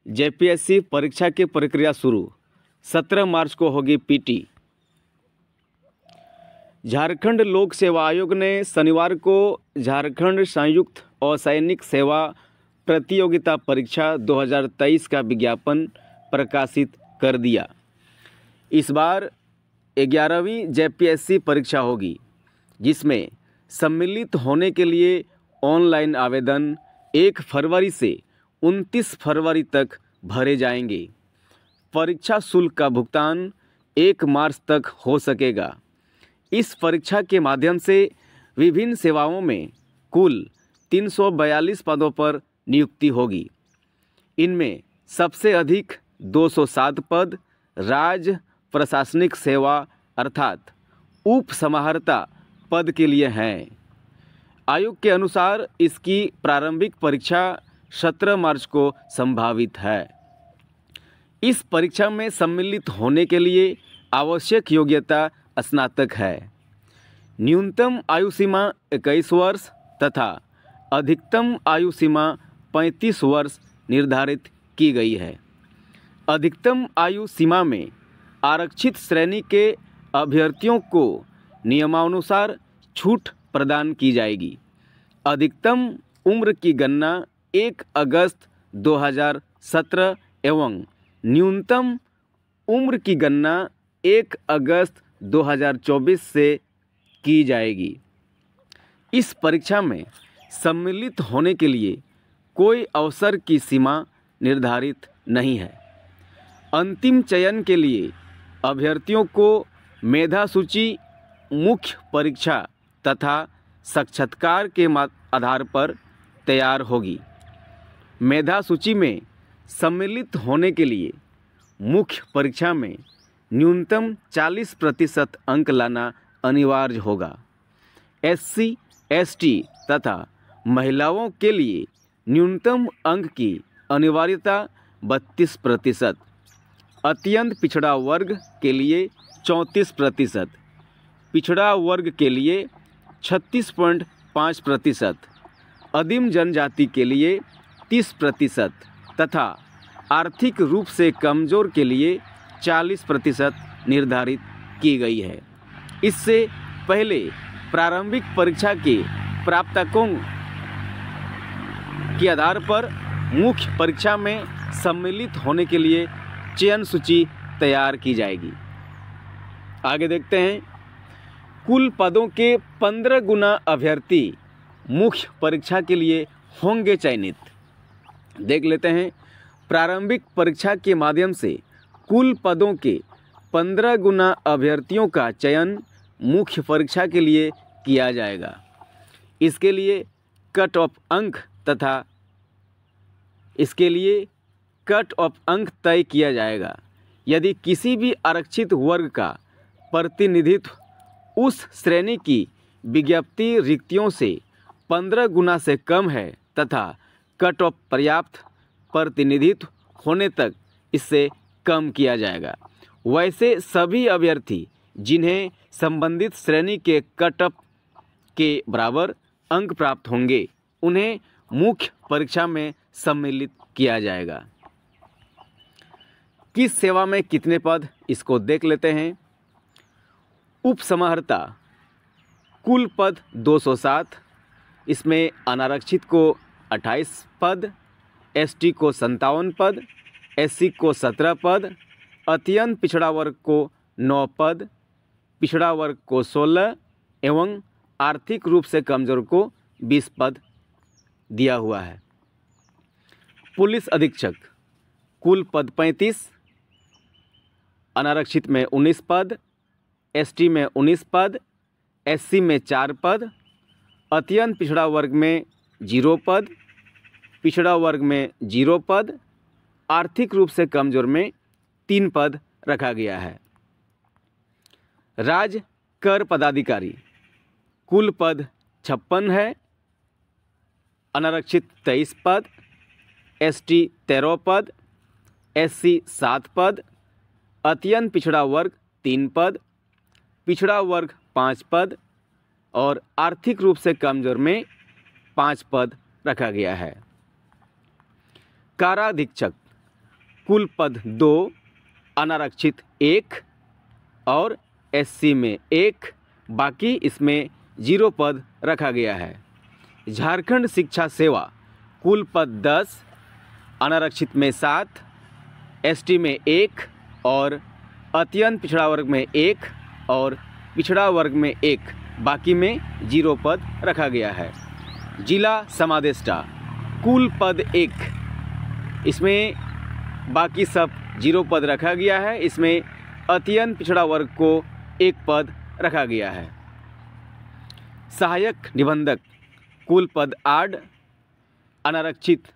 JPSC परीक्षा की प्रक्रिया शुरू। 17 मार्च को होगी पीटी। झारखंड लोक सेवा आयोग ने शनिवार को झारखंड संयुक्त असैनिक सेवा प्रतियोगिता परीक्षा 2023 का विज्ञापन प्रकाशित कर दिया। इस बार 11वीं जेपीएससी परीक्षा होगी, जिसमें सम्मिलित होने के लिए ऑनलाइन आवेदन 1 फरवरी से 29 फरवरी तक भरे जाएंगे। परीक्षा शुल्क का भुगतान 1 मार्च तक हो सकेगा। इस परीक्षा के माध्यम से विभिन्न सेवाओं में कुल 342 पदों पर नियुक्ति होगी। इनमें सबसे अधिक 207 पद राज्य प्रशासनिक सेवा अर्थात उप समाहर्ता पद के लिए हैं। आयोग के अनुसार इसकी प्रारंभिक परीक्षा 17 मार्च को संभावित है। इस परीक्षा में सम्मिलित होने के लिए आवश्यक योग्यता स्नातक है। न्यूनतम आयु सीमा 21 वर्ष तथा अधिकतम आयु सीमा 35 वर्ष निर्धारित की गई है। अधिकतम आयु सीमा में आरक्षित श्रेणी के अभ्यर्थियों को नियमानुसार छूट प्रदान की जाएगी। अधिकतम उम्र की गणना 1 अगस्त 2017 एवं न्यूनतम उम्र की गणना 1 अगस्त 2024 से की जाएगी। इस परीक्षा में सम्मिलित होने के लिए कोई अवसर की सीमा निर्धारित नहीं है। अंतिम चयन के लिए अभ्यर्थियों को मेधा सूची, मुख्य परीक्षा तथा साक्षात्कार के आधार पर तैयार होगी। मेधा सूची में सम्मिलित होने के लिए मुख्य परीक्षा में न्यूनतम 40% अंक लाना अनिवार्य होगा। एससी, एसटी तथा महिलाओं के लिए न्यूनतम अंक की अनिवार्यता 32%, अत्यंत पिछड़ा वर्ग के लिए 34%, पिछड़ा वर्ग के लिए 36.5%, आदिम जनजाति के लिए 30% तथा आर्थिक रूप से कमज़ोर के लिए 40% निर्धारित की गई है। इससे पहले प्रारंभिक परीक्षा के प्राप्तकों के आधार पर मुख्य परीक्षा में सम्मिलित होने के लिए चयन सूची तैयार की जाएगी। आगे देखते हैं। कुल पदों के 15 गुना अभ्यर्थी मुख्य परीक्षा के लिए होंगे चयनित। देख लेते हैं। प्रारंभिक परीक्षा के माध्यम से कुल पदों के 15 गुना अभ्यर्थियों का चयन मुख्य परीक्षा के लिए किया जाएगा। इसके लिए कट ऑफ अंक तय किया जाएगा। यदि किसी भी आरक्षित वर्ग का प्रतिनिधित्व उस श्रेणी की विज्ञप्ति रिक्तियों से 15 गुना से कम है तथा कट ऑफ पर्याप्त प्रतिनिधित्व होने तक इससे कम किया जाएगा। वैसे सभी अभ्यर्थी जिन्हें संबंधित श्रेणी के कट ऑफ के बराबर अंक प्राप्त होंगे, उन्हें मुख्य परीक्षा में सम्मिलित किया जाएगा। किस सेवा में कितने पद, इसको देख लेते हैं। उप समाहर्ता कुल पद 207, इसमें अनारक्षित को 28 पद, एसटी को 57 पद, एससी को 17 पद, अत्यंत पिछड़ा वर्ग को 9 पद, पिछड़ा वर्ग को 16 एवं आर्थिक रूप से कमजोर को 20 पद दिया हुआ है। पुलिस अधीक्षक कुल पद 35, अनारक्षित में 19 पद, एसटी में 19 पद, एससी में 4 पद, अत्यंत पिछड़ा वर्ग में 0 पद, पिछड़ा वर्ग में 0 पद, आर्थिक रूप से कमजोर में 3 पद रखा गया है। राज्य कर पदाधिकारी कुल पद 56 है, अनारक्षित 23 पद, एसटी 13 पद, एससी 7 पद, अत्यंत पिछड़ा वर्ग 3 पद, पिछड़ा वर्ग 5 पद और आर्थिक रूप से कमजोर में 5 पद रखा गया है। काराधीक्षक कुल पद 2, अनारक्षित 1 और एससी में 1, बाकी इसमें 0 पद रखा गया है। झारखंड शिक्षा सेवा कुल पद 10, अनारक्षित में 7, एसटी में 1 और अत्यंत पिछड़ा वर्ग में 1 और पिछड़ा वर्ग में 1, बाकी में 0 पद रखा गया है। जिला समादेष्टा कुल पद 1, इसमें बाकी सब 0 पद रखा गया है। इसमें अत्यंत पिछड़ा वर्ग को 1 पद रखा गया है। सहायक निबंधक कुल पद 8, अनारक्षित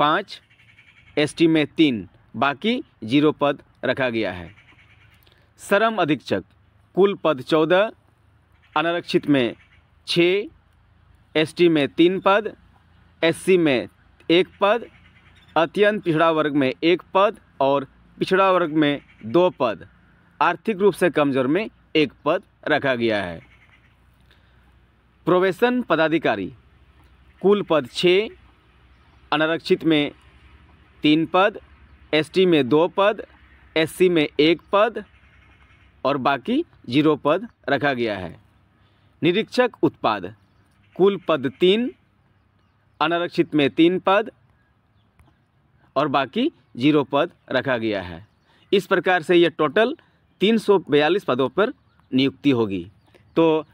5, एसटी में 3, बाकी 0 पद रखा गया है। श्रम अधीक्षक कुल पद 14, अनारक्षित में 6, एसटी में 3 पद, एससी में 1 पद, अत्यंत पिछड़ा वर्ग में 1 पद और पिछड़ा वर्ग में 2 पद, आर्थिक रूप से कमजोर में 1 पद रखा गया है। प्रोबेशन पदाधिकारी कुल पद 6, अनारक्षित में 3 पद, एसटी में 2 पद, एससी में 1 पद और बाकी 0 पद रखा गया है। निरीक्षक उत्पाद कुल पद 3, अनारक्षित में 3 पद और बाकी 0 पद रखा गया है। इस प्रकार से ये टोटल 342 पदों पर नियुक्ति होगी। तो